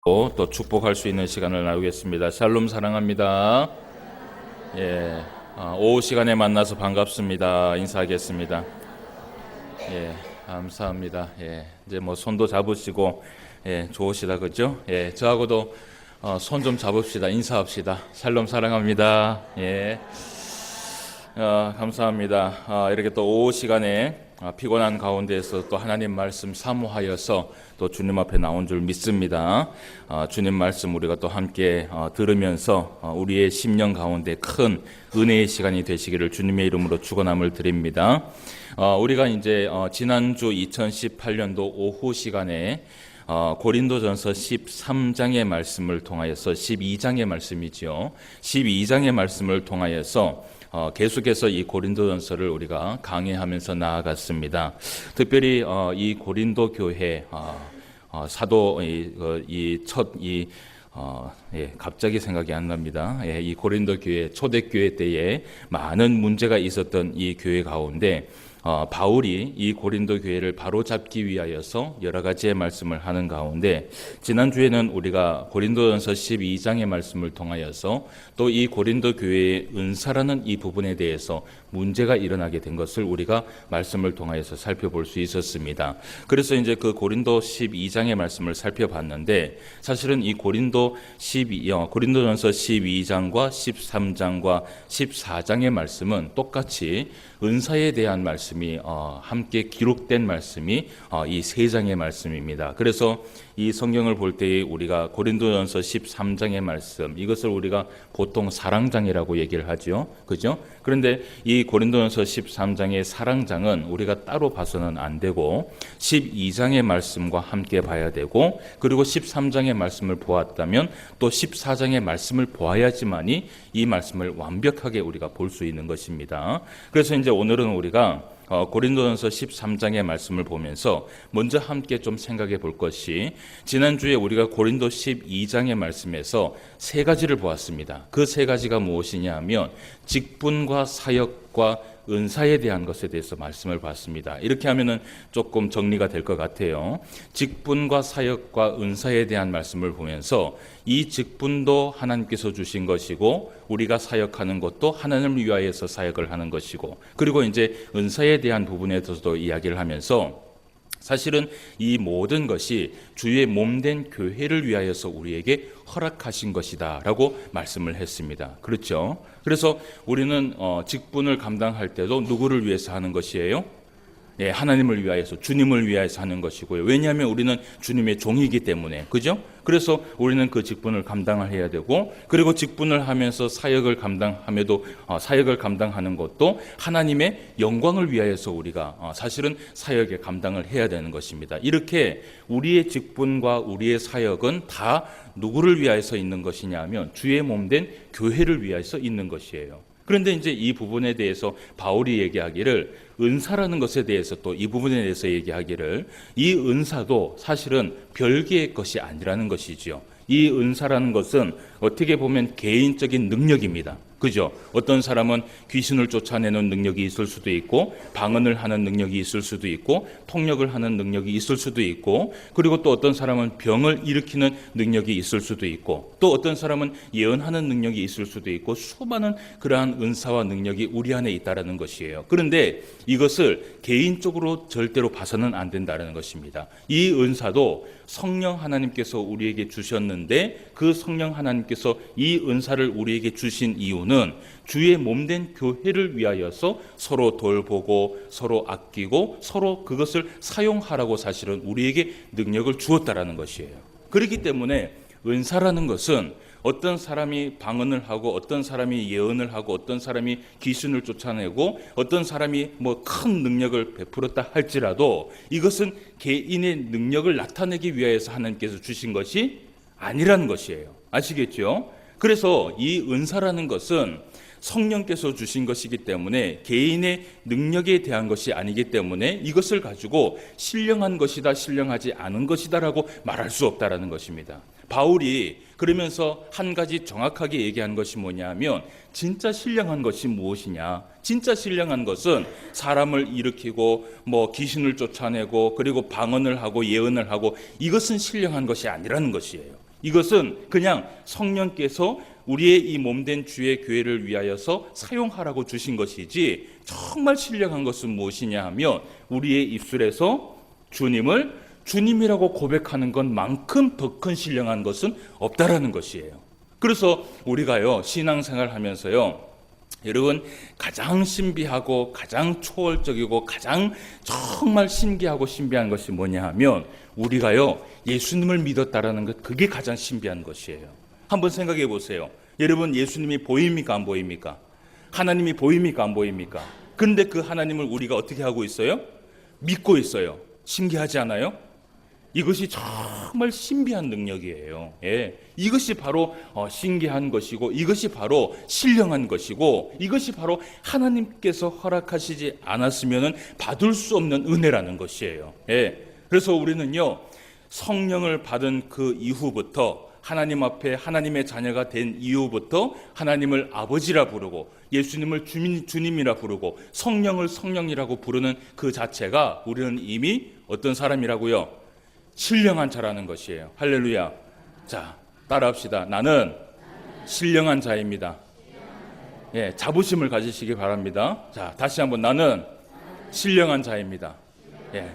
또 축복할 수 있는 시간을 나누겠습니다. 샬롬 사랑합니다. 예, 오후 시간에 만나서 반갑습니다. 인사하겠습니다. 예, 감사합니다. 예, 이제 뭐 손도 잡으시고 좋으시다 그죠? 예, 저하고도 손 좀 잡읍시다. 인사합시다. 샬롬 사랑합니다. 예, 감사합니다. 이렇게 또 오후 시간에 피곤한 가운데에서 또 하나님 말씀 사모하여서 또 주님 앞에 나온 줄 믿습니다. 주님 말씀 우리가 또 함께 들으면서 우리의 심령 가운데 큰 은혜의 시간이 되시기를 주님의 이름으로 축원함을 드립니다. 우리가 이제 지난주 2018년도 오후 시간에 고린도전서 13장의 말씀을 통하여서 12장의 말씀이지요. 12장의 말씀을 통하여서 계속해서 이 고린도전서를 우리가 강해하면서 나아갔습니다. 특별히 이 고린도 교회 사도 갑자기 생각이 안 납니다. 이 고린도 교회 초대교회 때에 많은 문제가 있었던 이 교회 가운데 바울이 이 고린도 교회를 바로잡기 위하여서 여러 가지의 말씀을 하는 가운데 지난주에는 우리가 고린도전서 12장의 말씀을 통하여서 또 이 고린도 교회의 은사라는 이 부분에 대해서 문제가 일어나게 된 것을 우리가 말씀을 통하여서 살펴볼 수 있었습니다. 그래서 이제 그 고린도 12장의 말씀을 살펴봤는데 사실은 이 고린도전서 12장과 13장과 14장의 말씀은 똑같이 은사에 대한 말씀이 함께 기록된 말씀이 이 세 장의 말씀입니다. 그래서 이 성경을 볼 때에 우리가 고린도전서 13장의 말씀 이것을 우리가 보통 사랑장이라고 얘기를 하죠. 그죠? 그런데 이 고린도전서 13장의 사랑장은 우리가 따로 봐서는 안 되고 12장의 말씀과 함께 봐야 되고 그리고 13장의 말씀을 보았다면 또 14장의 말씀을 보아야지만이 이 말씀을 완벽하게 우리가 볼 수 있는 것입니다. 그래서 이제 오늘은 우리가 고린도전서 13장의 말씀을 보면서 먼저 함께 좀 생각해 볼 것이 지난주에 우리가 고린도 12장의 말씀에서 세 가지를 보았습니다. 그 세 가지가 무엇이냐 하면 직분과 사역과 은사에 대한 것에 대해서 말씀을 봤습니다. 이렇게 하면은 조금 정리가 될 것 같아요. 직분과 사역과 은사에 대한 말씀을 보면서 이 직분도 하나님께서 주신 것이고 우리가 사역하는 것도 하나님을 위하여서 사역을 하는 것이고 그리고 이제 은사에 대한 부분에 대해서도 이야기를 하면서 사실은 이 모든 것이 주의 몸된 교회를 위하여서 우리에게 허락하신 것이다 라고 말씀을 했습니다. 그렇죠? 그래서 우리는 직분을 감당할 때도 누구를 위해서 하는 것이에요? 하나님을 위하여서 주님을 위하여서 하는 것이고요. 왜냐하면 우리는 주님의 종이기 때문에 그죠? 그래서 우리는 그 직분을 감당을 해야 되고 그리고 직분을 하면서 사역을 감당하는 것도 하나님의 영광을 위하여서 우리가 사실은 사역에 감당을 해야 되는 것입니다. 이렇게 우리의 직분과 우리의 사역은 다 누구를 위하여서 있는 것이냐 하면 주의 몸된 교회를 위하여서 있는 것이에요. 그런데 이제 이 부분에 대해서 바울이 얘기하기를 은사라는 것에 대해서 또 이 부분에 대해서 얘기하기를 이 은사도 사실은 별개의 것이 아니라는 것이지요. 이 은사라는 것은 어떻게 보면 개인적인 능력입니다. 그죠? 어떤 사람은 귀신을 쫓아내는 능력이 있을 수도 있고 방언을 하는 능력이 있을 수도 있고 통역을 하는 능력이 있을 수도 있고 그리고 또 어떤 사람은 병을 일으키는 능력이 있을 수도 있고 또 어떤 사람은 예언하는 능력이 있을 수도 있고 수많은 그러한 은사와 능력이 우리 안에 있다는 것이에요. 그런데 이것을 개인적으로 절대로 봐서는 안 된다는 것입니다. 이 은사도 성령 하나님께서 우리에게 주셨는데 그 성령 하나님께서 이 은사를 우리에게 주신 이유는 주의 몸된 교회를 위하여서 서로 돌보고 서로 아끼고 서로 그것을 사용하라고 사실은 우리에게 능력을 주었다라는 것이에요. 그렇기 때문에 은사라는 것은 어떤 사람이 방언을 하고 어떤 사람이 예언을 하고 어떤 사람이 귀신을 쫓아내고 어떤 사람이 뭐 큰 능력을 베풀었다 할지라도 이것은 개인의 능력을 나타내기 위해서 하나님께서 주신 것이 아니라는 것이에요. 아시겠죠? 그래서 이 은사라는 것은 성령께서 주신 것이기 때문에 개인의 능력에 대한 것이 아니기 때문에 이것을 가지고 신령한 것이다 신령하지 않은 것이다 라고 말할 수 없다라는 것입니다. 바울이 그러면서 한 가지 정확하게 얘기한 것이 뭐냐면 진짜 신령한 것이 무엇이냐. 진짜 신령한 것은 사람을 일으키고 뭐 귀신을 쫓아내고 그리고 방언을 하고 예언을 하고 이것은 신령한 것이 아니라는 것이에요. 이것은 그냥 성령께서 우리의 이 몸된 주의 교회를 위하여서 사용하라고 주신 것이지, 정말 신령한 것은 무엇이냐 하면 우리의 입술에서 주님을 주님이라고 고백하는 것만큼 더 큰 신령한 것은 없다라는 것이에요. 그래서 우리가요, 신앙생활 하면서요, 여러분, 가장 신비하고 가장 초월적이고 가장 정말 신기하고 신비한 것이 뭐냐 하면 우리가요, 예수님을 믿었다라는 것, 그게 가장 신비한 것이에요. 한번 생각해 보세요. 여러분, 예수님이 보입니까 안 보입니까? 하나님이 보입니까 안 보입니까? 그런데 그 하나님을 우리가 어떻게 하고 있어요? 믿고 있어요. 신기하지 않아요? 이것이 정말 신비한 능력이에요. 예, 이것이 바로 신기한 것이고, 이것이 바로 신령한 것이고, 이것이 바로 하나님께서 허락하시지 않았으면 받을 수 없는 은혜라는 것이에요. 예, 그래서 우리는요, 성령을 받은 그 이후부터, 하나님 앞에 하나님의 자녀가 된 이후부터 하나님을 아버지라 부르고 예수님을 주님이라 부르고 성령을 성령이라고 부르는 그 자체가 우리는 이미 어떤 사람이라고요? 신령한 자라는 것이에요. 할렐루야. 자, 따라합시다. 나는 신령한 자입니다. 예, 자부심을 가지시기 바랍니다. 자, 다시 한번. 나는 신령한 자입니다. 예,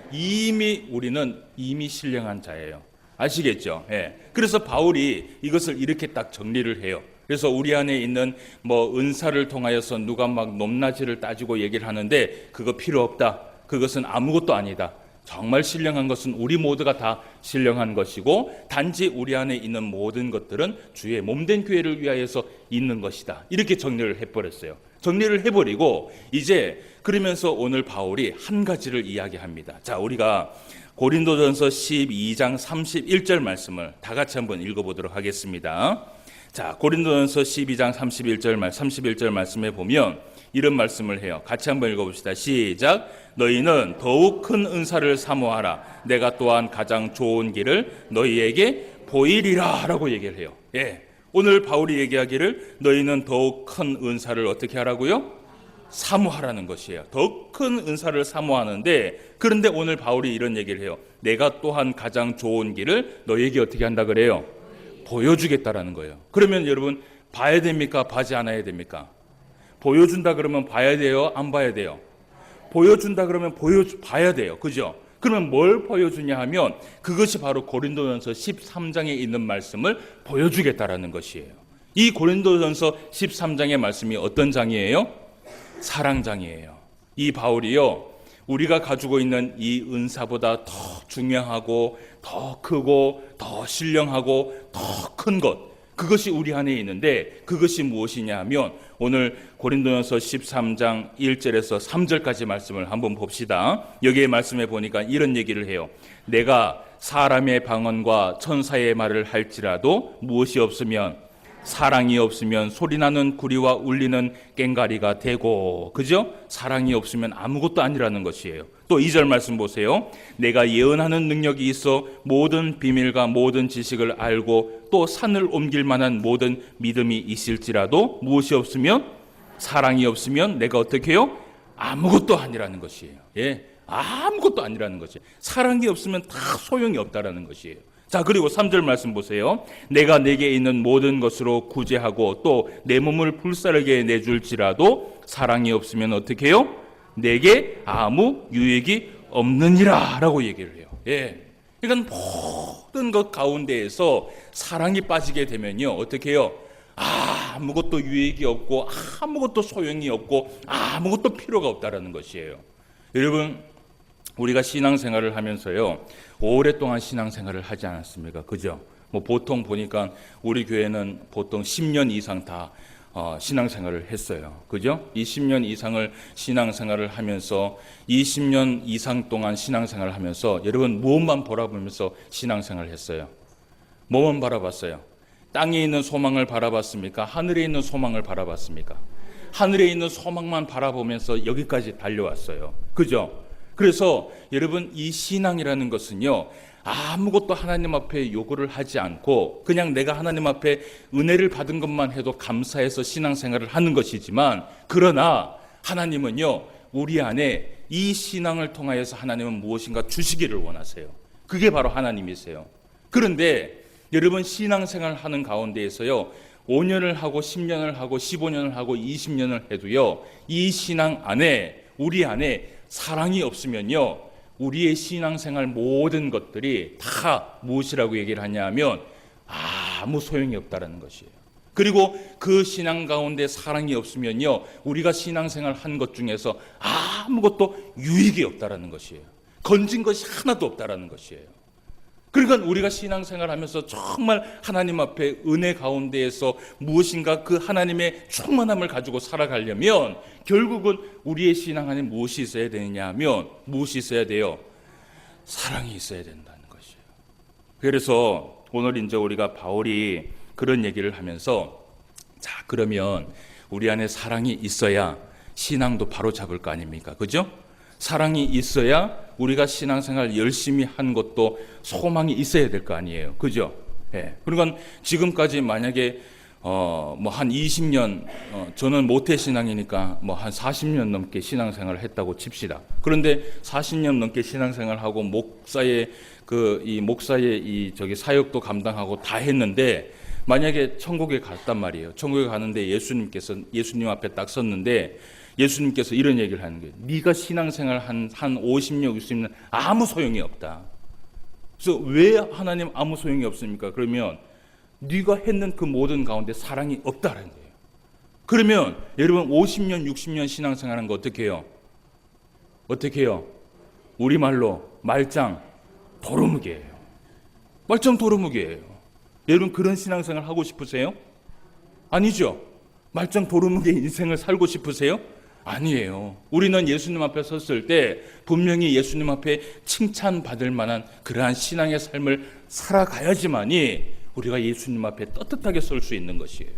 우리는 이미 신령한 자예요. 아시겠죠? 예. 그래서 바울이 이것을 이렇게 딱 정리를 해요. 그래서 우리 안에 있는 은사를 통하여서 누가 막 높낮이를 따지고 얘기를 하는데 그거 필요 없다. 그것은 아무것도 아니다. 정말 신령한 것은 우리 모두가 다 신령한 것이고, 단지 우리 안에 있는 모든 것들은 주의 몸된 교회를 위하여서 있는 것이다. 이렇게 정리를 해버렸어요. 정리를 해버리고 이제 그러면서 오늘 바울이 한 가지를 이야기합니다. 자, 우리가 고린도전서 12장 31절 말씀을 다 같이 한번 읽어보도록 하겠습니다. 자, 고린도전서 12장 31절 말씀에 보면 이런 말씀을 해요. 같이 한번 읽어봅시다. 시작. 너희는 더욱 큰 은사를 사모하라. 내가 또한 가장 좋은 길을 너희에게 보이리라 라고 얘기를 해요. 예, 오늘 바울이 얘기하기를 너희는 더욱 큰 은사를 어떻게 하라고요? 사모하라는 것이에요. 더 큰 은사를 사모하는데, 그런데 오늘 바울이 이런 얘기를 해요. 내가 또한 가장 좋은 길을 너에게 어떻게 한다 그래요? 보여주겠다라는 거예요. 그러면 여러분, 봐야 됩니까? 봐지 않아야 됩니까? 보여준다 그러면 봐야 돼요? 안 봐야 돼요? 보여준다 그러면 봐야 돼요. 그죠? 그러면 뭘 보여주냐 하면 그것이 바로 고린도전서 13장에 있는 말씀을 보여주겠다라는 것이에요. 이 고린도전서 13장의 말씀이 어떤 장이에요? 사랑장이에요. 이 바울이요, 우리가 가지고 있는 이 은사보다 더 중요하고 더 크고 더 신령하고 더 큰 것, 그것이 우리 안에 있는데 그것이 무엇이냐 하면 오늘 고린도전서 13장 1절에서 3절까지 말씀을 한번 봅시다. 여기에 말씀해 보니까 이런 얘기를 해요. 내가 사람의 방언과 천사의 말을 할지라도 무엇이 없으면, 사랑이 없으면 소리나는 구리와 울리는 꽹과리가 되고, 그죠? 사랑이 없으면 아무것도 아니라는 것이에요. 또 2절 말씀 보세요. 내가 예언하는 능력이 있어 모든 비밀과 모든 지식을 알고 또 산을 옮길 만한 모든 믿음이 있을지라도 무엇이 없으면, 사랑이 없으면 내가 어떻게 해요? 아무것도 아니라는 것이에요. 예, 아무것도 아니라는 것이에요. 사랑이 없으면 다 소용이 없다라는 것이에요. 자, 그리고 3절 말씀 보세요. 내가 내게 있는 모든 것으로 구제하고 또 내 몸을 불사르게 내줄지라도 사랑이 없으면 어떻게 해요? 내게 아무 유익이 없느니라 라고 얘기를 해요. 예, 그러니까 모든 것 가운데에서 사랑이 빠지게 되면요, 어떻게 해요? 아무것도 유익이 없고 아무것도 소용이 없고 아무것도 필요가 없다라는 것이에요. 여러분, 우리가 신앙생활을 하면서요, 오랫동안 신앙생활을 하지 않았습니까? 그죠? 보통 보니까 우리 교회는 보통 10년 이상 다 신앙생활을 했어요. 그죠? 이 10년 이상을 신앙생활을 하면서 20년 이상 동안 신앙생활을 하면서 여러분 무엇만 바라보면서 신앙생활을 했어요? 뭐만 바라봤어요? 땅에 있는 소망을 바라봤습니까? 하늘에 있는 소망을 바라봤습니까? 하늘에 있는 소망만 바라보면서 여기까지 달려왔어요. 그죠? 그래서 여러분, 이 신앙이라는 것은요, 아무것도 하나님 앞에 요구를 하지 않고 그냥 내가 하나님 앞에 은혜를 받은 것만 해도 감사해서 신앙생활을 하는 것이지만, 그러나 하나님은요, 우리 안에 이 신앙을 통하여서 하나님은 무엇인가 주시기를 원하세요. 그게 바로 하나님이세요. 그런데 여러분 신앙생활 하는 가운데에서요 5년을 하고 10년을 하고 15년을 하고 20년을 해도요 이 신앙 안에 우리 안에 사랑이 없으면요 우리의 신앙생활 모든 것들이 다 무엇이라고 얘기를 하냐면 아무 소용이 없다라는 것이에요. 그리고 그 신앙 가운데 사랑이 없으면요 우리가 신앙생활 한 것 중에서 아무것도 유익이 없다라는 것이에요. 건진 것이 하나도 없다라는 것이에요. 그러니까 우리가 신앙생활 하면서 정말 하나님 앞에 은혜 가운데에서 무엇인가 그 하나님의 충만함을 가지고 살아가려면 결국은 우리의 신앙 안에 무엇이 있어야 되느냐 하면 무엇이 있어야 돼요? 사랑이 있어야 된다는 것이에요. 그래서 오늘 이제 우리가 바울이 그런 얘기를 하면서 자 그러면 우리 안에 사랑이 있어야 신앙도 바로 잡을 거 아닙니까? 그죠? 사랑이 있어야 우리가 신앙생활 열심히 한 것도 소망이 있어야 될 거 아니에요. 그죠? 예. 그러니까 지금까지 만약에 뭐 한 20년 저는 모태신앙이니까 뭐 한 40년 넘게 신앙생활을 했다고 칩시다. 그런데 40년 넘게 신앙생활하고 목사의 저기 사역도 감당하고 다 했는데 만약에 천국에 갔단 말이에요. 천국에 가는데 예수님 앞에 딱 섰는데 예수님께서 이런 얘기를 하는 거예요. 네가 신앙생활 한 50년, 60년 아무 소용이 없다. 그래서 왜 하나님 아무 소용이 없습니까? 그러면 네가 했는 그 모든 가운데 사랑이 없다는 거예요. 그러면 여러분 50년, 60년 신앙생활한 거 어떻게 해요? 어떻게 해요? 우리말로 말짱 도루묵이에요. 말짱 도루묵이에요. 여러분 그런 신앙생활 하고 싶으세요? 아니죠. 말짱 도루묵의 인생을 살고 싶으세요? 아니에요. 우리는 예수님 앞에 섰을 때 분명히 예수님 앞에 칭찬받을 만한 그러한 신앙의 삶을 살아가야지만이 우리가 예수님 앞에 떳떳하게 설 수 있는 것이에요.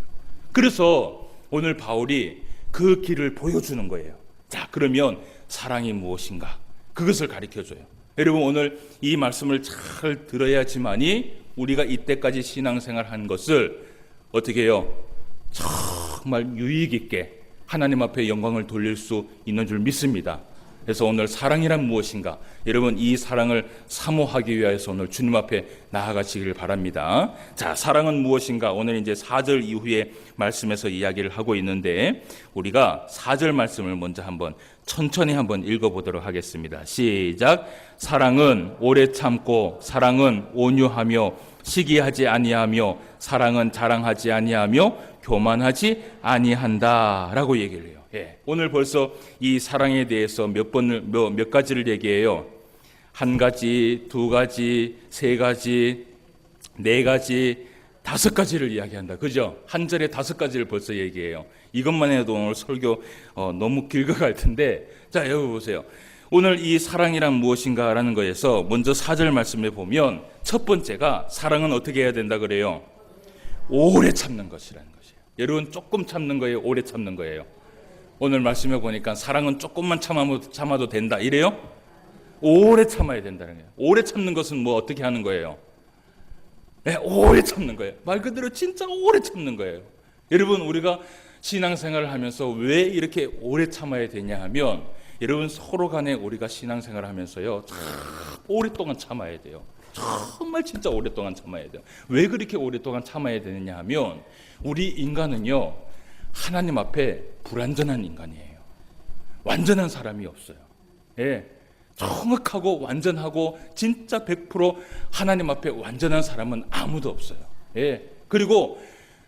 그래서 오늘 바울이 그 길을 보여주는 거예요. 자, 그러면 사랑이 무엇인가? 그것을 가르쳐줘요. 여러분 오늘 이 말씀을 잘 들어야지만이 우리가 이때까지 신앙생활 한 것을 어떻게 해요? 정말 유익 있게 하나님 앞에 영광을 돌릴 수 있는 줄 믿습니다. 그래서 오늘 사랑이란 무엇인가? 여러분 이 사랑을 사모하기 위해서 오늘 주님 앞에 나아가시길 바랍니다. 자, 사랑은 무엇인가? 오늘 이제 4절 이후에 말씀에서 이야기를 하고 있는데 우리가 4절 말씀을 먼저 한번 천천히 한번 읽어보도록 하겠습니다. 시작. 사랑은 오래 참고 사랑은 온유하며 시기하지 아니하며 사랑은 자랑하지 아니하며 교만하지 아니한다라고 얘기를 해요. 예. 오늘 벌써 이 사랑에 대해서 몇 가지를 얘기해요. 한 가지, 두 가지, 세 가지, 네 가지, 5가지를 이야기한다. 그죠? 한 절에 5가지를 벌써 얘기해요. 이것만 해도 오늘 설교 너무 길게 갈 텐데 자 여기 보세요. 오늘 이 사랑이란 무엇인가라는 거에서 먼저 4절 말씀에 보면 첫 번째가 사랑은 어떻게 해야 된다 그래요? 오래 참는 것이라는 것이에요. 여러분 조금 참는 거예요? 오래 참는 거예요? 오늘 말씀해 보니까 사랑은 조금만 참아도 된다 이래요? 오래 참아야 된다는 거예요. 오래 참는 것은 뭐 어떻게 하는 거예요? 네, 오래 참는 거예요. 말 그대로 진짜 오래 참는 거예요. 여러분 우리가 신앙생활을 하면서 왜 이렇게 오래 참아야 되냐 하면 여러분 서로 간에 우리가 신앙생활을 하면서요 참 오랫동안 참아야 돼요. 정말 진짜 오랫동안 참아야 돼요. 왜 그렇게 오랫동안 참아야 되느냐 하면 우리 인간은요 하나님 앞에 불완전한 인간이에요. 완전한 사람이 없어요. 예, 정확하고 완전하고 진짜 100% 하나님 앞에 완전한 사람은 아무도 없어요. 예, 그리고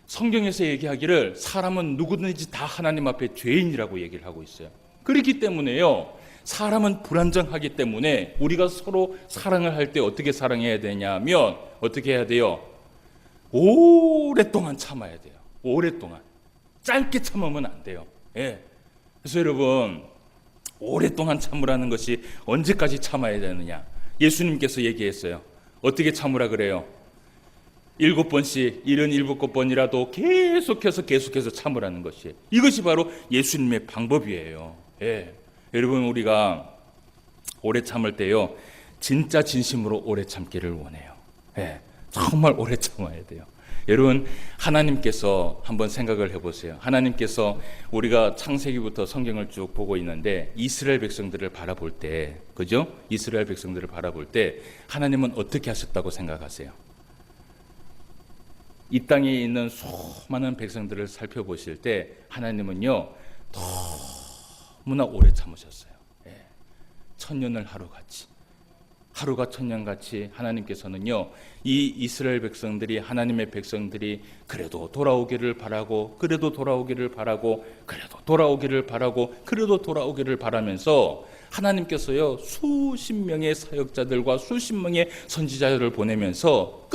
성경에서 얘기하기를 사람은 누구든지 다 하나님 앞에 죄인이라고 얘기를 하고 있어요. 그렇기 때문에요 사람은 불완전하기 때문에 우리가 서로 사랑을 할 때 어떻게 사랑해야 되냐면 어떻게 해야 돼요? 오랫동안 참아야 돼요. 오랫동안. 짧게 참으면 안 돼요. 예. 그래서 여러분 오랫동안 참으라는 것이 언제까지 참아야 되느냐? 예수님께서 얘기했어요. 어떻게 참으라 그래요? 7번씩 77번이라도 계속해서 참으라는 것이 이것이 바로 예수님의 방법이에요. 예. 여러분 우리가 오래 참을 때요 진짜 진심으로 오래 참기를 원해요. 예. 정말 오래 참아야 돼요. 여러분 하나님께서 한번 생각을 해보세요. 하나님께서 우리가 창세기부터 성경을 쭉 보고 있는데 이스라엘 백성들을 바라볼 때 그죠? 이스라엘 백성들을 바라볼 때 하나님은 어떻게 하셨다고 생각하세요? 이 땅에 있는 수많은 백성들을 살펴보실 때 하나님은요 너무나 오래 참으셨어요. 천년을 하루가 천년같이 하나님께서는요 이 이스라엘 백성들이, 하나님의 백성들이 그래도 돌아오기를 바라고 바라면서 하나님께서요 수십 명의 사역자들과 수십 명의 선지자들을 보내면서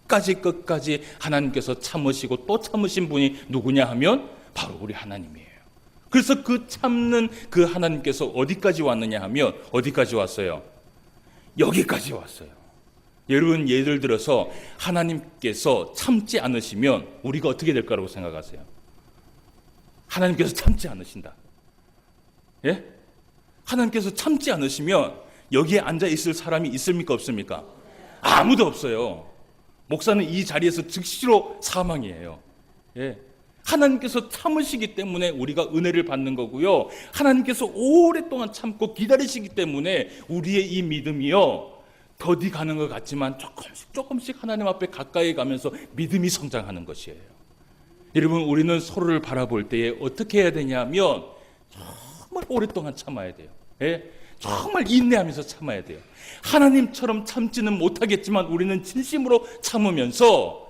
끝까지 하나님께서 참으시고 또 참으신 분이 누구냐 하면 바로 우리 하나님이에요. 그래서 그 참는 그 하나님께서 어디까지 왔느냐 하면 어디까지 왔어요? 여기까지 왔어요. 여러분, 예를 들어서 하나님께서 참지 않으시면 우리가 어떻게 될 거라고 생각하세요? 하나님께서 참지 않으신다. 예? 하나님께서 참지 않으시면 여기에 앉아 있을 사람이 있습니까? 없습니까? 아무도 없어요. 목사는 이 자리에서 즉시로 사망이에요. 예. 하나님께서 참으시기 때문에 우리가 은혜를 받는 거고요. 하나님께서 오랫동안 참고 기다리시기 때문에 우리의 이 믿음이요 더디 가는 것 같지만 조금씩 하나님 앞에 가까이 가면서 믿음이 성장하는 것이에요. 여러분, 우리는 서로를 바라볼 때에 어떻게 해야 되냐면 정말 오랫동안 참아야 돼요. 예? 정말 인내하면서 참아야 돼요. 하나님처럼 참지는 못하겠지만 우리는 진심으로 참으면서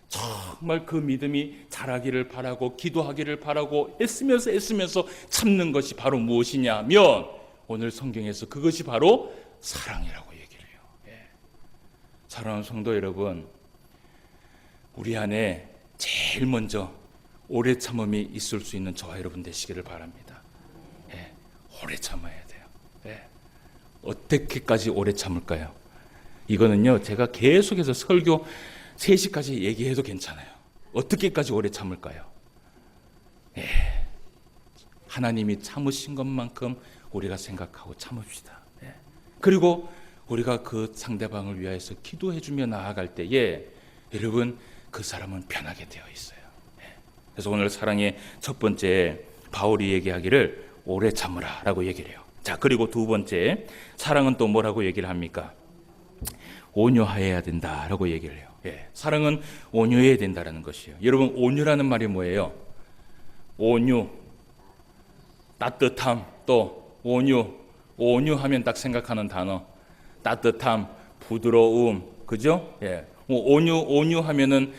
정말 그 믿음이 자라기를 바라고 기도하기를 바라고 애쓰면서 참는 것이 바로 무엇이냐 하면 오늘 성경에서 그것이 바로 사랑이라고 얘기를 해요. 사랑하는 성도 여러분, 우리 안에 제일 먼저 오래 참음이 있을 수 있는 저와 여러분 되시기를 바랍니다. 오래 참아야 돼요. 어떻게까지 오래 참을까요? 이거는요 제가 계속해서 설교 3시까지 얘기해도 괜찮아요. 어떻게까지 오래 참을까요? 하나님이 참으신 것만큼 우리가 생각하고 참읍시다. 그리고 우리가 그 상대방을 위하여서 기도해주며 나아갈 때에 여러분 그 사람은 편하게 되어 있어요. 그래서 오늘 사랑의 첫 번째 바울이 얘기하기를 오래 참으라 라고 얘기를 해요. 자, 그리고 두 번째 사랑은 또 뭐라고 얘기를 합니까? 온유하여야 된다라고 얘기를 해요. 사랑은 온유해야 된다라는 것이에요. 여러분, 온유라는 말이 뭐예요? 온유, 따뜻함, 또 온유하면 딱 생각하는 단어, 따뜻함, 부드러움, 그죠? 온유하면은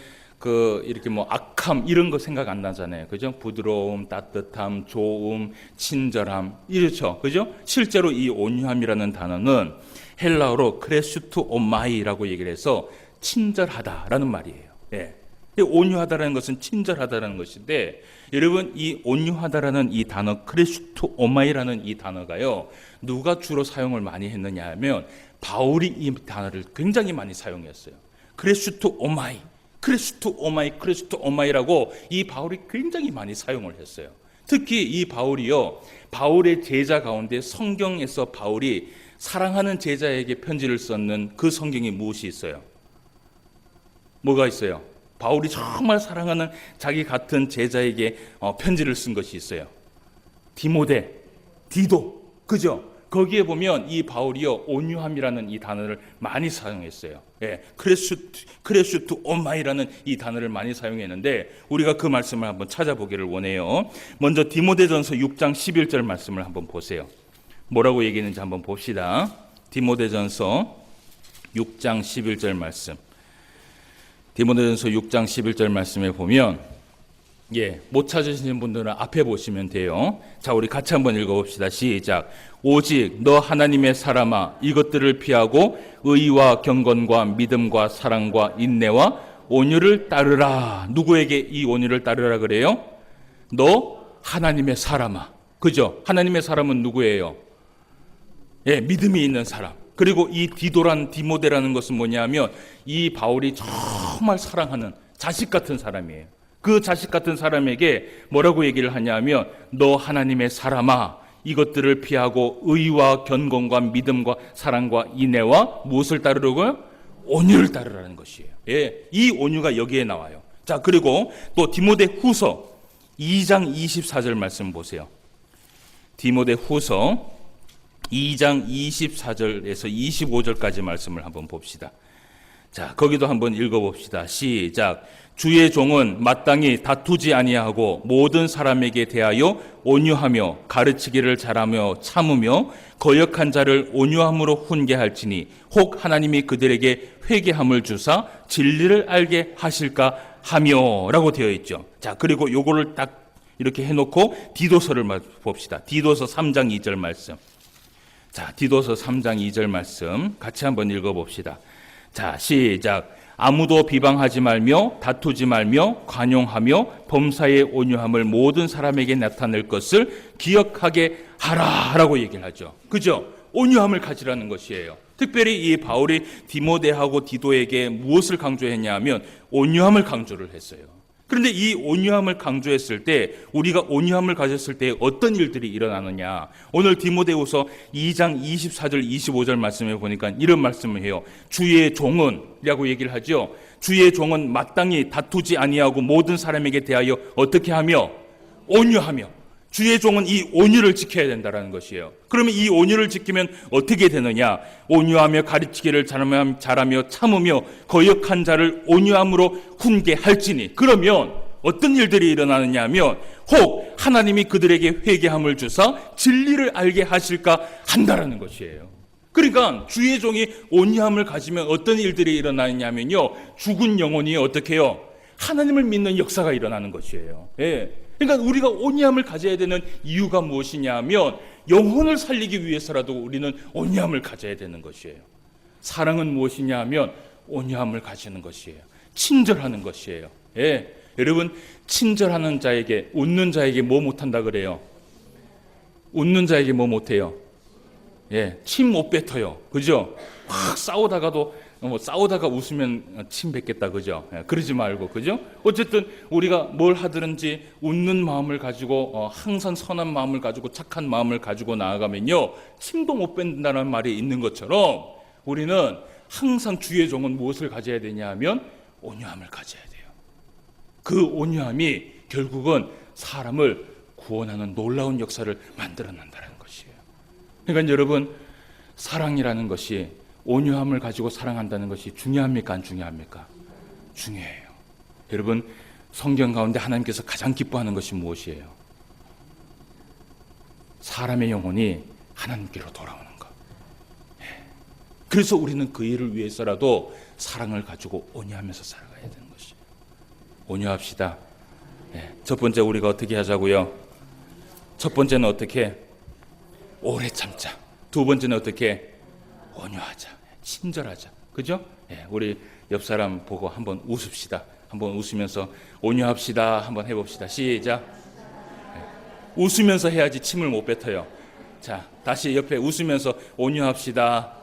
이렇게 악함 이런 거 생각 안 나잖아요. 그죠? 부드러움, 따뜻함, 좋음, 친절함 이렇죠. 그죠? 실제로 이 온유함이라는 단어는 헬라어로 크레슈투오마이라고 얘기를 해서 친절하다라는 말이에요. 온유하다라는 것은 친절하다라는 것인데 여러분, 이 온유하다라는 이 단어 크레슈투오마이라는 이 단어가요 누가 주로 사용을 많이 했느냐 하면 바울이 이 단어를 굉장히 많이 사용했어요. 크레슈투오마이라고 이 바울이 굉장히 많이 사용을 했어요. 특히 이 바울이요 바울의 제자 가운데 성경에서 바울이 사랑하는 제자에게 편지를 썼는 그 성경이 무엇이 있어요? 뭐가 있어요? 바울이 정말 사랑하는 자기 같은 제자에게 편지를 쓴 것이 있어요. 디모데, 디도, 그죠? 거기에 보면 이 바울이요 온유함이라는 이 단어를 많이 사용했어요. 크레슈투오마이라는 이 단어를 많이 사용했는데 우리가 그 말씀을 한번 찾아보기를 원해요. 먼저 디모데전서 6장 11절 말씀을 한번 보세요. 뭐라고 얘기했는지 한번 봅시다. 디모데전서 6장 11절 말씀. 디모데전서 6장 11절 말씀에 보면 못 찾으시는 분들은 앞에 보시면 돼요. 자, 우리 같이 한번 읽어봅시다. 시작. 오직 너 하나님의 사람아 이것들을 피하고 의와 경건과 믿음과 사랑과 인내와 온유를 따르라. 누구에게 이 온유를 따르라 그래요? 너 하나님의 사람아. 그죠? 하나님의 사람은 누구예요? 믿음이 있는 사람. 그리고 이 디모데라는 것은 뭐냐면 이 바울이 정말 사랑하는 자식 같은 사람이에요. 그 자식 같은 사람에게 뭐라고 얘기를 하냐면 너 하나님의 사람아 이것들을 피하고 의와 견곤과 믿음과 사랑과 인내와 무엇을 따르라고요? 온유를 따르라는 것이에요. 이 온유가 여기에 나와요. 자, 그리고 또 디모데 후서 2장 24절 말씀 보세요. 디모데 후서 2장 24절에서 25절까지 말씀을 한번 봅시다. 자, 거기도 한번 읽어봅시다. 시작. 주의 종은 마땅히 다투지 아니하고 모든 사람에게 대하여 온유하며 가르치기를 잘하며 참으며 거역한 자를 온유함으로 훈계할지니 혹 하나님이 그들에게 회개함을 주사 진리를 알게 하실까 하며 라고 되어 있죠. 자, 그리고 요거를 딱 이렇게 해놓고 디도서를 봅시다. 디도서 3장 2절 말씀. 자, 디도서 3장 2절 말씀 같이 한번 읽어봅시다. 자, 시작. 아무도 비방하지 말며 다투지 말며 관용하며 범사의 온유함을 모든 사람에게 나타낼 것을 기억하게 하라라고 얘기를 하죠. 그죠? 온유함을 가지라는 것이에요. 특별히 이 바울이 디모데하고 디도에게 무엇을 강조했냐 하면 온유함을 강조를 했어요. 그런데 이 온유함을 강조했을 때 우리가 온유함을 가졌을 때 어떤 일들이 일어나느냐. 오늘 디모데후서 2장 24절 25절 말씀에 보니까 이런 말씀을 해요. 주의 종은 라고 얘기를 하죠. 주의 종은 마땅히 다투지 아니하고 모든 사람에게 대하여 어떻게 하며 온유하며. 주의 종은 이 온유를 지켜야 된다는 것이에요. 그러면 이 온유를 지키면 어떻게 되느냐? 온유하며 가르치기를 잘하며 참으며 거역한 자를 온유함으로 훈계할지니. 그러면 어떤 일들이 일어나느냐 하면 혹 하나님이 그들에게 회개함을 주사 진리를 알게 하실까 한다라는 것이에요. 그러니까 주의 종이 온유함을 가지면 어떤 일들이 일어나느냐 하면요. 죽은 영혼이 어떻게 해요? 하나님을 믿는 역사가 일어나는 것이에요. 예. 그러니까 우리가 온유함을 가져야 되는 이유가 무엇이냐 하면 영혼을 살리기 위해서라도 우리는 온유함을 가져야 되는 것이에요. 사랑은 무엇이냐 하면 온유함을 가지는 것이에요. 친절하는 것이에요. 예. 여러분, 친절하는 자에게, 웃는 자에게 뭐 못한다 그래요? 웃는 자에게 뭐 못해요? 예, 침 못 뱉어요. 그죠? 막 싸우다가 웃으면 침 뱉겠다. 그죠? 예, 그러지 말고. 그죠? 어쨌든 우리가 뭘 하든지 웃는 마음을 가지고 항상 선한 마음을 가지고 착한 마음을 가지고 나아가면요. 침도 못 뱉는다는 말이 있는 것처럼 우리는 항상 주의 종은 무엇을 가져야 되냐 하면 온유함을 가져야 돼요. 그 온유함이 결국은 사람을 구원하는 놀라운 역사를 만들어낸다는 것이에요. 그러니까 여러분, 사랑이라는 것이 온유함을 가지고 사랑한다는 것이 중요합니까? 안 중요합니까? 중요해요. 여러분, 성경 가운데 하나님께서 가장 기뻐하는 것이 무엇이에요? 사람의 영혼이 하나님께로 돌아오는 것. 그래서 우리는 그 일을 위해서라도 사랑을 가지고 온유하면서 살아가야 되는 것이에요. 온유합시다. 첫 번째 우리가 어떻게 하자고요? 첫 번째는 어떻게? 오래 참자. 두 번째는 어떻게? 온유하자. 친절하자. 그죠? 우리 옆 사람 보고 한번 웃읍시다. 한번 웃으면서 온유합시다. 한번 해봅시다. 시작. 웃으면서 해야지 침을 못 뱉어요. 자, 다시 옆에 웃으면서 온유합시다.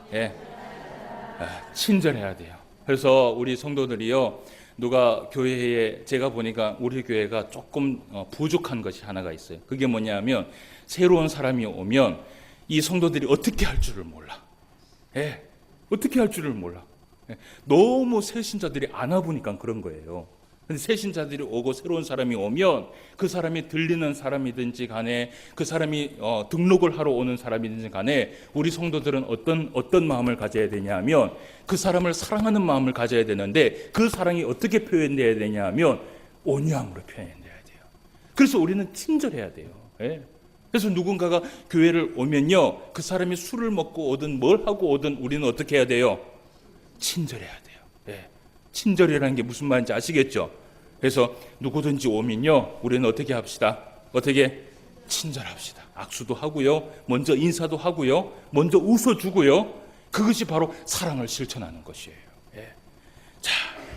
친절해야 돼요. 그래서 우리 성도들이요, 누가 교회에, 제가 보니까 우리 교회가 조금 부족한 것이 하나가 있어요. 그게 뭐냐면 새로운 사람이 오면 이 성도들이 어떻게 할 줄을 몰라. 어떻게 할 줄을 몰라. 너무 새신자들이 안 와보니까 그런 거예요. 근데 새신자들이 오고 새로운 사람이 오면 그 사람이 들리는 사람이든지 간에 그 사람이 등록을 하러 오는 사람이든지 간에 우리 성도들은 어떤 마음을 가져야 되냐면 그 사람을 사랑하는 마음을 가져야 되는데 그 사랑이 어떻게 표현돼야 되냐면 온유함으로 표현돼야 돼요. 그래서 우리는 친절해야 돼요. 그래서 누군가가 교회를 오면요, 그 사람이 술을 먹고 오든 뭘 하고 오든 우리는 어떻게 해야 돼요? 친절해야 돼요. 친절이라는 게 무슨 말인지 아시겠죠? 그래서 누구든지 오면요, 우리는 어떻게 합시다? 어떻게? 친절합시다. 악수도 하고요, 먼저 인사도 하고요, 먼저 웃어주고요. 그것이 바로 사랑을 실천하는 것이에요. 자,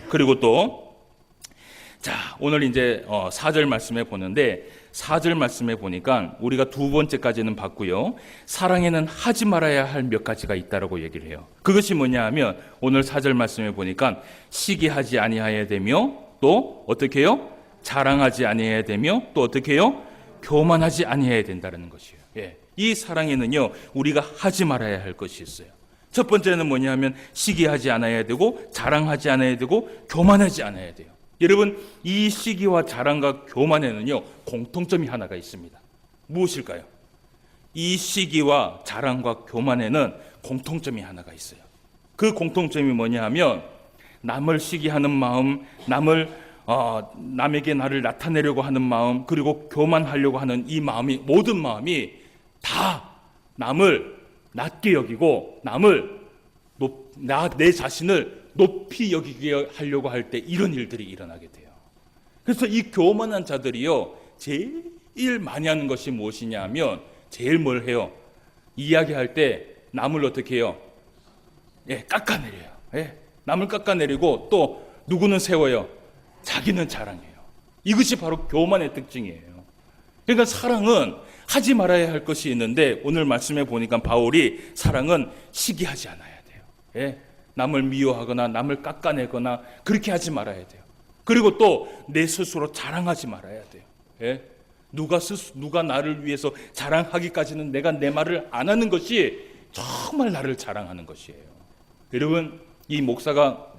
그리고 또, 자, 오늘 이제 4절 말씀에 보는데 4절 말씀에 보니까 우리가 두 번째까지는 봤고요. 사랑에는 하지 말아야 할 몇 가지가 있다라고 얘기를 해요. 그것이 뭐냐 하면 오늘 4절 말씀에 보니까 시기하지 아니하여야 되며 또 어떻게 해요? 자랑하지 아니해야 되며 또 어떻게 해요? 교만하지 아니해야 된다는 것이에요. 이 사랑에는요, 우리가 하지 말아야 할 것이 있어요. 첫 번째는 뭐냐 하면 시기하지 않아야 되고 자랑하지 않아야 되고 교만하지 않아야 돼요. 여러분, 이 시기와 자랑과 교만에는요, 공통점이 하나가 있습니다. 무엇일까요? 이 시기와 자랑과 교만에는 공통점이 하나가 있어요. 그 공통점이 뭐냐 하면 남을 시기하는 마음, 남에게 나를 나타내려고 하는 마음, 그리고 교만하려고 하는 이 마음이, 모든 마음이 다 남을 낮게 여기고 내 자신을 높이 여기게 하려고 할 때 이런 일들이 일어나게 돼요. 그래서 이 교만한 자들이요, 제일 많이 하는 것이 무엇이냐 하면, 제일 뭘 해요? 이야기할 때 남을 어떻게 해요? 깎아내려요. 남을 깎아내리고 또 누구는 세워요? 자기는 자랑해요. 이것이 바로 교만의 특징이에요. 그러니까 사랑은 하지 말아야 할 것이 있는데, 오늘 말씀해 보니까 바울이 사랑은 시기하지 않아야 돼요. 남을 미워하거나 남을 깎아내거나 그렇게 하지 말아야 돼요. 그리고 또 내 스스로 자랑하지 말아야 돼요. 누가 나를 위해서 자랑하기까지는 내가 내 말을 안 하는 것이 정말 나를 자랑하는 것이에요. 여러분, 이 목사가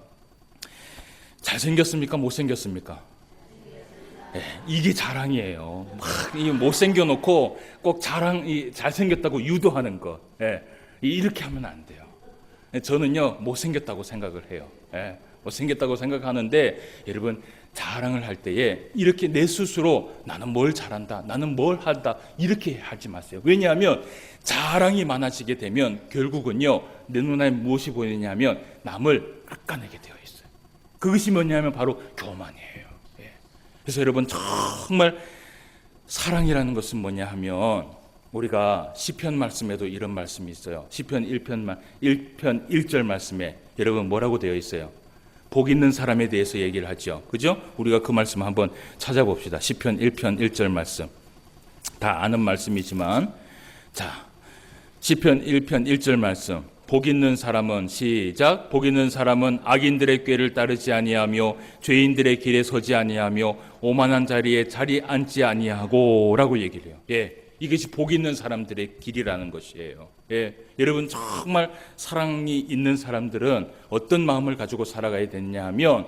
잘생겼습니까? 못생겼습니까? 이게 자랑이에요. 못생겨 놓고 꼭 잘생겼다고 유도하는 것. 이렇게 하면 안 돼요. 저는요, 못생겼다고 생각을 해요. 못생겼다고 생각하는데, 여러분, 자랑을 할 때에 이렇게 내 스스로 나는 뭘 잘한다, 나는 뭘 한다, 이렇게 하지 마세요. 왜냐하면 자랑이 많아지게 되면 결국은요, 내 눈에 무엇이 보이느냐면 남을 깎아내게 되어 있어요. 그것이 뭐냐면 바로 교만이에요. 그래서 여러분, 정말 사랑이라는 것은 뭐냐 하면, 우리가 시편 말씀에도 이런 말씀이 있어요. 시편 1편 1절 말씀에 여러분 뭐라고 되어 있어요? 복 있는 사람에 대해서 얘기를 하죠. 그죠? 우리가 그 말씀 한번 찾아봅시다. 시편 1편 1절 말씀. 다 아는 말씀이지만, 자, 시편 1편 1절 말씀. 복 있는 사람은, 시작, 복 있는 사람은 악인들의 꾀를 따르지 아니하며 죄인들의 길에 서지 아니하며 오만한 자리에 자리 앉지 아니하고 라고 얘기를 해요. 이것이 복 있는 사람들의 길이라는 것이에요. 여러분, 정말 사랑이 있는 사람들은 어떤 마음을 가지고 살아가야 되느냐 하면,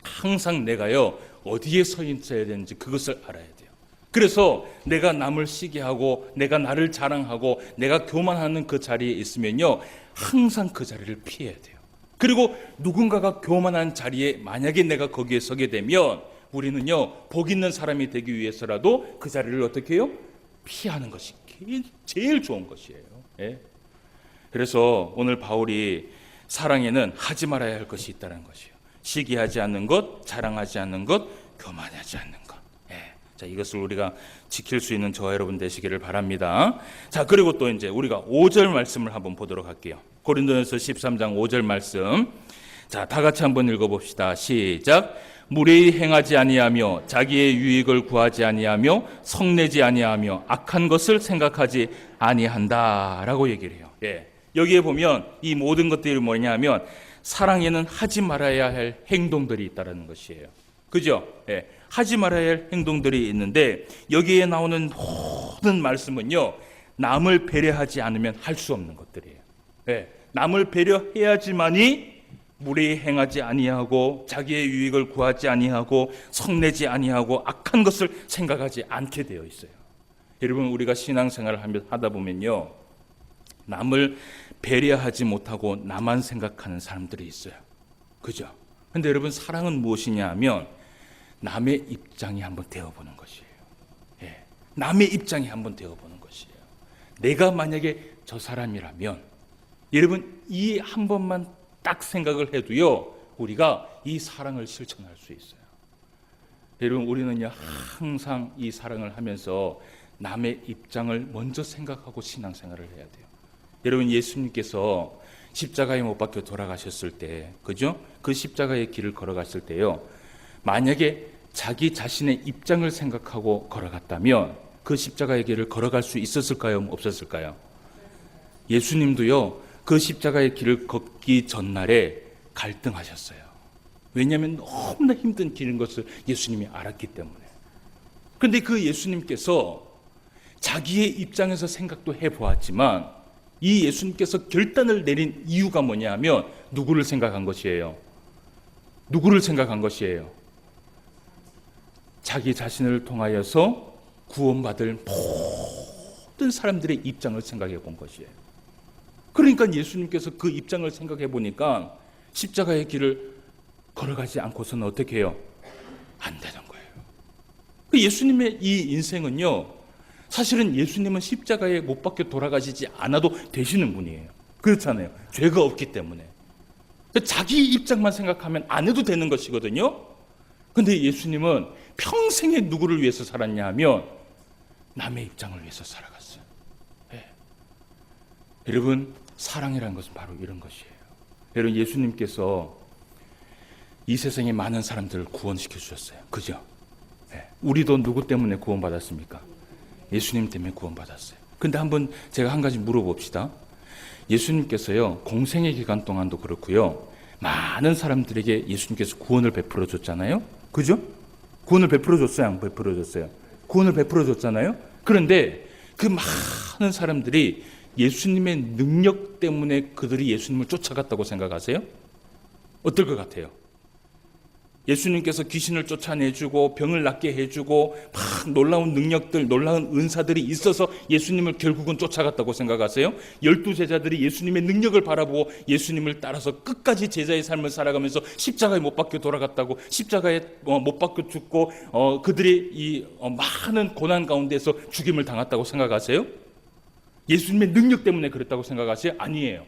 항상 내가요, 어디에 서 있어야 되는지 그것을 알아야 돼요. 그래서 내가 남을 시기하고 내가 나를 자랑하고 내가 교만하는 그 자리에 있으면요, 항상 그 자리를 피해야 돼요. 그리고 누군가가 교만한 자리에 만약에 내가 거기에 서게 되면, 우리는요, 복 있는 사람이 되기 위해서라도 그 자리를 어떻게 해요? 피하는 것이 제일 좋은 것이에요. 그래서 오늘 바울이 사랑에는 하지 말아야 할 것이 있다는 것이에요. 시기하지 않는 것, 자랑하지 않는 것, 교만하지 않는 것. 자, 이것을 우리가 지킬 수 있는 저와 여러분 되시기를 바랍니다. 자, 그리고 또 이제 우리가 5절 말씀을 한번 보도록 할게요. 고린도전서 13장 5절 말씀. 자, 다 같이 한번 읽어봅시다. 시작. 무례히 행하지 아니하며 자기의 유익을 구하지 아니하며 성내지 아니하며 악한 것을 생각하지 아니한다라고 얘기를 해요. 여기에 보면 이 모든 것들이 뭐냐면, 사랑에는 하지 말아야 할 행동들이 있다는 것이에요. 그죠? 하지 말아야 할 행동들이 있는데, 여기에 나오는 모든 말씀은요, 남을 배려하지 않으면 할 수 없는 것들이에요. 남을 배려해야지만이 무례히 행하지 아니하고 자기의 유익을 구하지 아니하고 성내지 아니하고 악한 것을 생각하지 않게 되어 있어요. 여러분, 우리가 신앙생활을 하다 보면요, 남을 배려하지 못하고 나만 생각하는 사람들이 있어요. 그죠? 근데 여러분, 사랑은 무엇이냐 하면 남의 입장이 한번 되어보는 것이에요. 남의 입장이 한번 되어보는 것이에요. 내가 만약에 저 사람이라면, 여러분, 이 한 번만 딱 생각을 해도요, 우리가 이 사랑을 실천할 수 있어요. 여러분, 우리는요, 항상 이 사랑을 하면서 남의 입장을 먼저 생각하고 신앙생활을 해야 돼요. 여러분, 예수님께서 십자가에 못 박혀 돌아가셨을 때, 그죠? 그 십자가의 길을 걸어갔을 때요, 만약에 자기 자신의 입장을 생각하고 걸어갔다면 그 십자가의 길을 걸어갈 수 있었을까요? 없었을까요? 예수님도요, 그 십자가의 길을 걷기 전날에 갈등하셨어요. 왜냐하면 너무나 힘든 길인 것을 예수님이 알았기 때문에. 그런데 그 예수님께서 자기의 입장에서 생각도 해보았지만, 이 예수님께서 결단을 내린 이유가 뭐냐면 누구를 생각한 것이에요? 누구를 생각한 것이에요? 자기 자신을 통하여서 구원받을 모든 사람들의 입장을 생각해 본 것이에요. 그러니까 예수님께서 그 입장을 생각해 보니까 십자가의 길을 걸어가지 않고서는 어떻게 해요? 안 되는 거예요. 예수님의 이 인생은요, 사실은 예수님은 십자가에 못 박혀 돌아가시지 않아도 되시는 분이에요. 그렇잖아요. 죄가 없기 때문에. 자기 입장만 생각하면 안 해도 되는 것이거든요. 근데 예수님은 평생에 누구를 위해서 살았냐 하면 남의 입장을 위해서 살아갔어요. 네. 여러분, 사랑이라는 것은 바로 이런 것이에요. 여러분, 예수님께서 이 세상에 많은 사람들을 구원시켜 주셨어요. 그죠? 네. 우리도 누구 때문에 구원받았습니까? 예수님 때문에 구원받았어요. 근데 한번 제가 한 가지 물어봅시다. 예수님께서요, 공생의 기간 동안도 그렇고요, 많은 사람들에게 예수님께서 구원을 베풀어 줬잖아요. 그죠? 구원을 베풀어 줬어요, 안 베풀어 줬어요? 구원을 베풀어 줬잖아요. 그런데 그 많은 사람들이 예수님의 능력 때문에 그들이 예수님을 쫓아갔다고 생각하세요? 어떨 것 같아요? 예수님께서 귀신을 쫓아내주고 병을 낫게 해주고 막 놀라운 능력들, 놀라운 은사들이 있어서 예수님을 결국은 쫓아갔다고 생각하세요? 12제자들이 예수님의 능력을 바라보고 예수님을 따라서 끝까지 제자의 삶을 살아가면서 십자가에 못 박혀 돌아갔다고, 십자가에 못 박혀 죽고 그들이 이 많은 고난 가운데서 죽임을 당했다고 생각하세요? 예수님의 능력 때문에 그랬다고 생각하세요? 아니에요.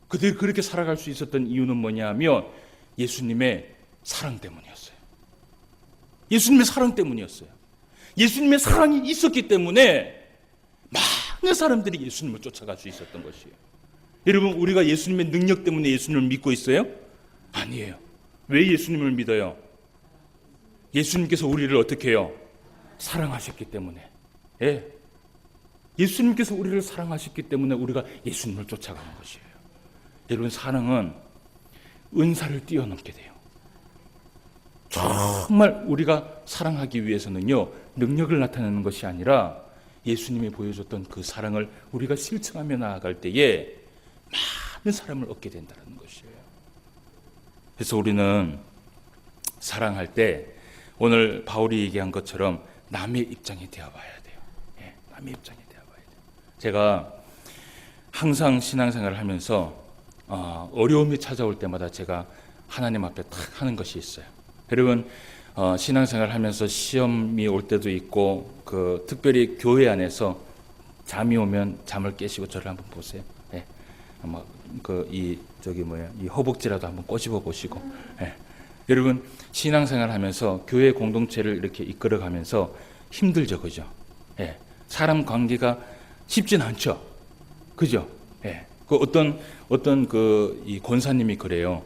그들이 그렇게 살아갈 수 있었던 이유는 뭐냐면 예수님의 사랑 때문이었어요. 예수님의 사랑 때문이었어요. 예수님의 사랑이 있었기 때문에 많은 사람들이 예수님을 쫓아갈 수 있었던 것이에요. 여러분, 우리가 예수님의 능력 때문에 예수님을 믿고 있어요? 아니에요. 왜 예수님을 믿어요? 예수님께서 우리를 어떻게 해요? 사랑하셨기 때문에. 예. 예수님께서 우리를 사랑하셨기 때문에 우리가 예수님을 쫓아가는 것이에요. 여러분, 사랑은 은사를 뛰어넘게 돼요. 정말 우리가 사랑하기 위해서는요, 능력을 나타내는 것이 아니라 예수님이 보여줬던 그 사랑을 우리가 실천하며 나아갈 때에 많은 사람을 얻게 된다는 것이에요. 그래서 우리는 사랑할 때 오늘 바울이 얘기한 것처럼 남의 입장이 되어봐야 돼요. 예, 남의 입장이 되어봐야 돼요. 제가 항상 신앙생활을 하면서 어려움이 찾아올 때마다 제가 하나님 앞에 딱 하는 것이 있어요. 여러분, 신앙생활 하면서 시험이 올 때도 있고, 특별히 교회 안에서 잠이 오면 잠을 깨시고 저를 한번 보세요. 예. 이 허벅지라도 한번 꼬집어 보시고. 예. 여러분, 신앙생활 하면서 교회 공동체를 이렇게 이끌어 가면서 힘들죠, 그죠? 예. 사람 관계가 쉽진 않죠, 그죠? 예. 이 권사님이 그래요.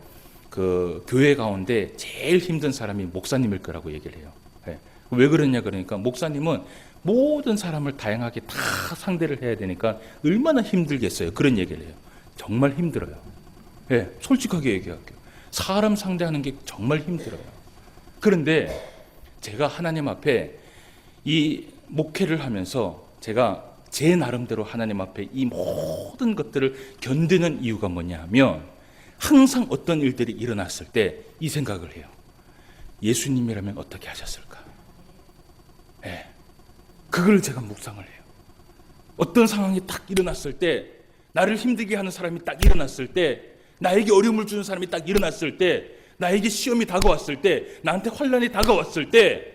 교회 가운데 제일 힘든 사람이 목사님일 거라고 얘기를 해요. 네. 왜 그러냐 그러니까 목사님은 모든 사람을 다양하게 다 상대를 해야 되니까 얼마나 힘들겠어요. 그런 얘기를 해요. 정말 힘들어요. 네. 솔직하게 얘기할게요. 사람 상대하는 게 정말 힘들어요. 그런데 제가 하나님 앞에 이 목회를 하면서 제가 제 나름대로 하나님 앞에 이 모든 것들을 견디는 이유가 뭐냐 하면 항상 어떤 일들이 일어났을 때 이 생각을 해요. 예수님이라면 어떻게 하셨을까? 네. 그걸 제가 묵상을 해요. 어떤 상황이 딱 일어났을 때, 나를 힘들게 하는 사람이 딱 일어났을 때, 나에게 어려움을 주는 사람이 딱 일어났을 때, 나에게 시험이 다가왔을 때, 나한테 환난이 다가왔을 때,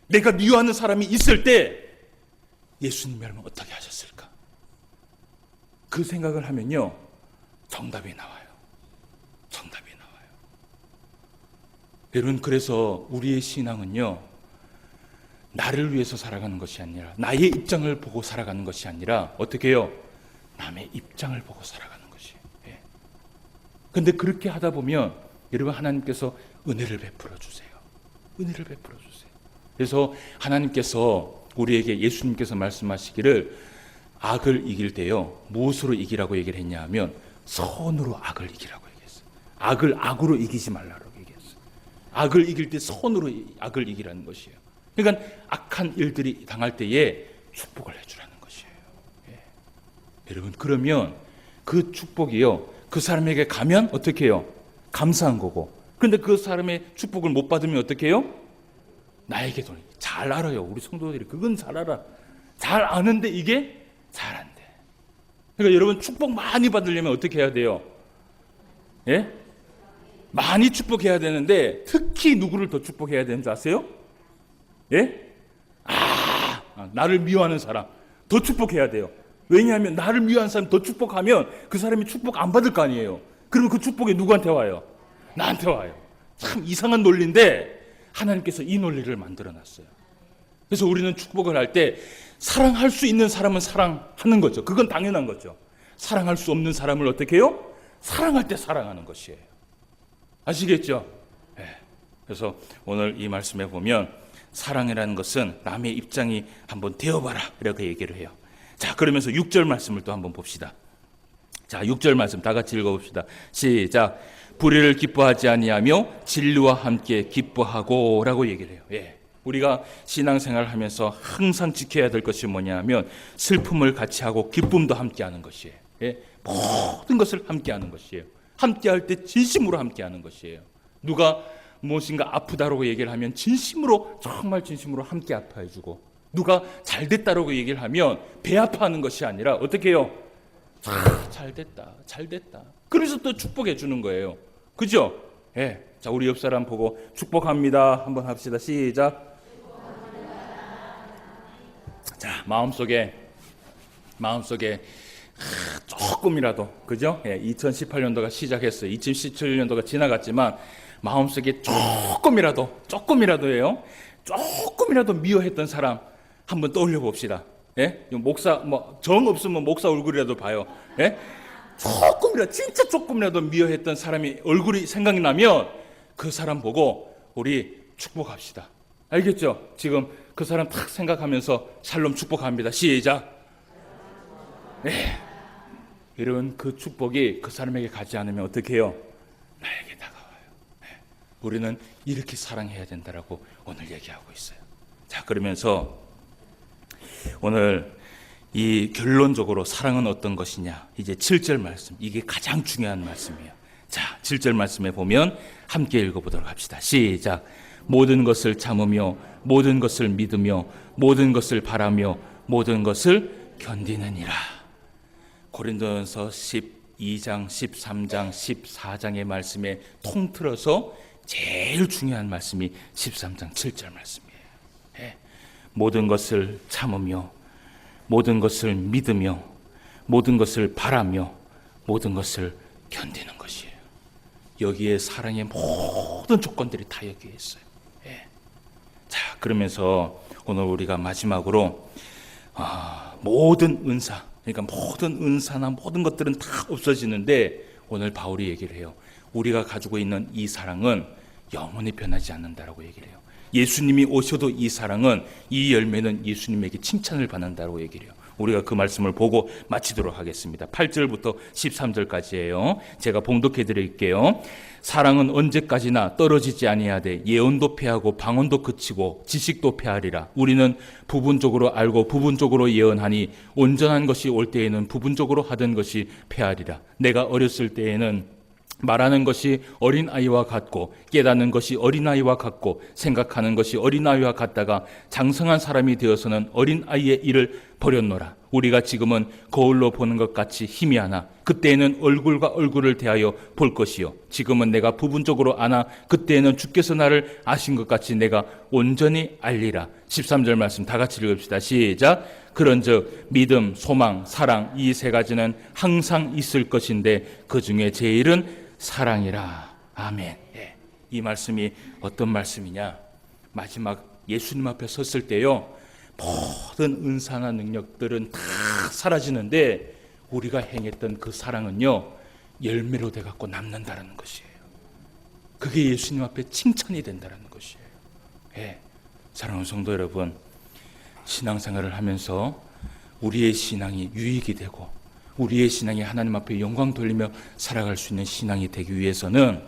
내가 미워하는 사람이 있을 때 예수님이라면 어떻게 하셨을까? 그 생각을 하면요, 정답이 나와요. 정답이 나와요. 여러분, 그래서 우리의 신앙은요, 나를 위해서 살아가는 것이 아니라, 나의 입장을 보고 살아가는 것이 아니라 어떻게 해요? 남의 입장을 보고 살아가는 것이에요. 예. 근데 그렇게 하다 보면 여러분, 하나님께서 은혜를 베풀어 주세요. 은혜를 베풀어 주세요. 그래서 하나님께서 우리에게, 예수님께서 말씀하시기를 악을 이길 때요, 무엇으로 이기라고 얘기를 했냐 하면 선으로 악을 이기라고 얘기했어요. 악을 악으로 이기지 말라고 얘기했어요. 악을 이길 때 선으로 악을 이기라는 것이에요. 그러니까 악한 일들이 당할 때에 축복을 해주라는 것이에요. 예. 여러분, 그러면 그 축복이요, 그 사람에게 가면 어떻게 해요? 감사한 거고. 그런데 그 사람의 축복을 못 받으면 어떻게 해요? 나에게 돌려. 잘 알아요. 우리 성도들이 그건 잘 알아. 잘 아는데 이게 잘 안 돼. 그러니까 여러분, 축복 많이 받으려면 어떻게 해야 돼요? 예? 많이 축복해야 되는데 특히 누구를 더 축복해야 되는 줄 아세요? 예? 나를 미워하는 사람 더 축복해야 돼요. 왜냐하면 나를 미워하는 사람 더 축복하면 그 사람이 축복 안 받을 거 아니에요. 그러면 그 축복이 누구한테 와요? 나한테 와요. 참 이상한 논리인데 하나님께서 이 논리를 만들어놨어요. 그래서 우리는 축복을 할 때 사랑할 수 있는 사람은 사랑하는 거죠. 그건 당연한 거죠. 사랑할 수 없는 사람을 어떻게 해요? 사랑할 때 사랑하는 것이에요. 아시겠죠? 네. 그래서 오늘 이 말씀에 보면 사랑이라는 것은 남의 입장이 한번 되어봐라 이렇게 얘기를 해요. 자, 그러면서 6절 말씀을 또 한번 봅시다. 자, 6절 말씀 다 같이 읽어봅시다. 시작. 불의를 기뻐하지 아니하며 진리와 함께 기뻐하고 라고 얘기를 해요. 예. 우리가 신앙생활을 하면서 항상 지켜야 될 것이 뭐냐면 슬픔을 같이 하고 기쁨도 함께 하는 것이에요. 예. 모든 것을 함께 하는 것이에요. 함께 할 때 진심으로 함께 하는 것이에요. 누가 무엇인가 아프다라고 얘기를 하면 진심으로 정말 진심으로 함께 아파해주고, 누가 잘 됐다라고 얘기를 하면 배 아파하는 것이 아니라 어떻게 해요? 잘 됐다 잘 됐다 그래서 또 축복해 주는 거예요. 그죠? 예. 자, 우리 옆 사람 보고 축복합니다 한번 합시다. 시작. 자, 마음속에 조금이라도, 그죠? 예, 2018년도가 시작했어요. 2017년도가 지나갔지만 마음속에 조금이라도예요. 조금이라도 미워했던 사람 한번 떠올려 봅시다. 예? 목사 정 없으면 목사 얼굴이라도 봐요. 예? 진짜 조금이라도 미워했던 사람이 얼굴이 생각나면 그 사람 보고 우리 축복합시다. 알겠죠? 지금 그 사람 딱 생각하면서 샬롬 축복합니다. 시작. 네. 이런 그 축복이 그 사람에게 가지 않으면 어떻게 해요? 나에게 다가와요. 네. 우리는 이렇게 사랑해야 된다라고 오늘 얘기하고 있어요. 자, 그러면서 오늘 이 결론적으로 사랑은 어떤 것이냐, 이제 7절 말씀, 이게 가장 중요한 말씀이에요. 자, 7절 말씀에 보면 함께 읽어보도록 합시다. 시작. 모든 것을 참으며 모든 것을 믿으며 모든 것을 바라며 모든 것을 견디느니라. 고린도전서 12장, 13장, 14장의 말씀에 통틀어서 제일 중요한 말씀이 13장 7절 말씀이에요. 네. 모든 것을 참으며 모든 것을 믿으며 모든 것을 바라며 모든 것을 견디는 것이에요. 여기에 사랑의 모든 조건들이 다 여기에 있어요. 네. 자, 그러면서 오늘 우리가 마지막으로 모든 은사, 그러니까 모든 은사나 모든 것들은 다 없어지는데 오늘 바울이 얘기를 해요. 우리가 가지고 있는 이 사랑은 영원히 변하지 않는다라고 얘기를 해요. 예수님이 오셔도 이 사랑은, 이 열매는 예수님에게 칭찬을 받는다고 얘기를 해요. 우리가 그 말씀을 보고 마치도록 하겠습니다. 8절부터 13절까지예요. 제가 봉독해 드릴게요. 사랑은 언제까지나 떨어지지 아니하되 예언도 패하고 방언도 그치고 지식도 패하리라. 우리는 부분적으로 알고 부분적으로 예언하니 온전한 것이 올 때에는 부분적으로 하던 것이 패하리라. 내가 어렸을 때에는 말하는 것이 어린아이와 같고 깨닫는 것이 어린아이와 같고 생각하는 것이 어린아이와 같다가 장성한 사람이 되어서는 어린아이의 일을 버렸노라. 우리가 지금은 거울로 보는 것 같이 희미하나 그때에는 얼굴과 얼굴을 대하여 볼 것이요 지금은 내가 부분적으로 아나 그때에는 주께서 나를 아신 것 같이 내가 온전히 알리라. 13절 말씀 다 같이 읽읍시다. 시작. 그런즉 믿음, 소망, 사랑 이 세 가지는 항상 있을 것인데 그 중에 제일은 사랑이라. 아멘. 예. 이 말씀이 어떤 말씀이냐? 마지막 예수님 앞에 섰을 때요, 모든 은사나 능력들은 다 사라지는데 우리가 행했던 그 사랑은요 열매로 돼갖고 남는다는 것이에요. 그게 예수님 앞에 칭찬이 된다는 것이에요. 예. 사랑하는 성도 여러분, 신앙생활을 하면서 우리의 신앙이 유익이 되고 우리의 신앙이 하나님 앞에 영광 돌리며 살아갈 수 있는 신앙이 되기 위해서는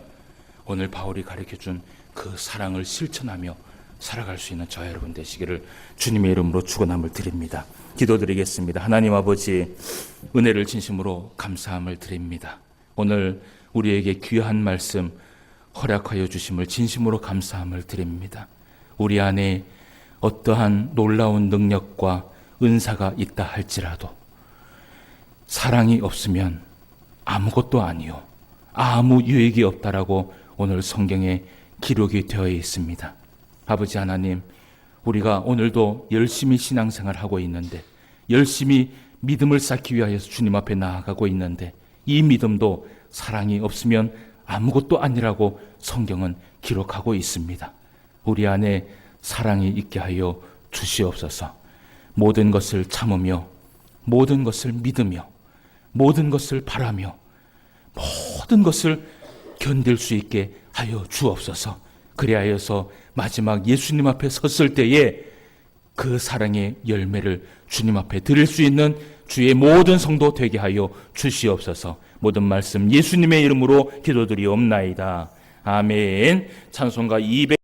오늘 바울이 가르쳐준 그 사랑을 실천하며 살아갈 수 있는 저와 여러분 되시기를 주님의 이름으로 축원함을 드립니다. 기도드리겠습니다. 하나님 아버지, 은혜를 진심으로 감사함을 드립니다. 오늘 우리에게 귀한 말씀 허락하여 주심을 진심으로 감사함을 드립니다. 우리 안에 어떠한 놀라운 능력과 은사가 있다 할지라도 사랑이 없으면 아무것도 아니요 아무 유익이 없다라고 오늘 성경에 기록이 되어 있습니다. 아버지 하나님, 우리가 오늘도 열심히 신앙생활하고 있는데, 열심히 믿음을 쌓기 위하여서 주님 앞에 나아가고 있는데, 이 믿음도 사랑이 없으면 아무것도 아니라고 성경은 기록하고 있습니다. 우리 안에 사랑이 있게 하여 주시옵소서. 모든 것을 참으며, 모든 것을 믿으며, 모든 것을 바라며, 모든 것을 견딜 수 있게 하여 주옵소서. 그리하여서 마지막 예수님 앞에 섰을 때에 그 사랑의 열매를 주님 앞에 드릴 수 있는 주의 모든 성도 되게 하여 주시옵소서. 모든 말씀 예수님의 이름으로 기도드리옵나이다. 아멘. 찬송가 200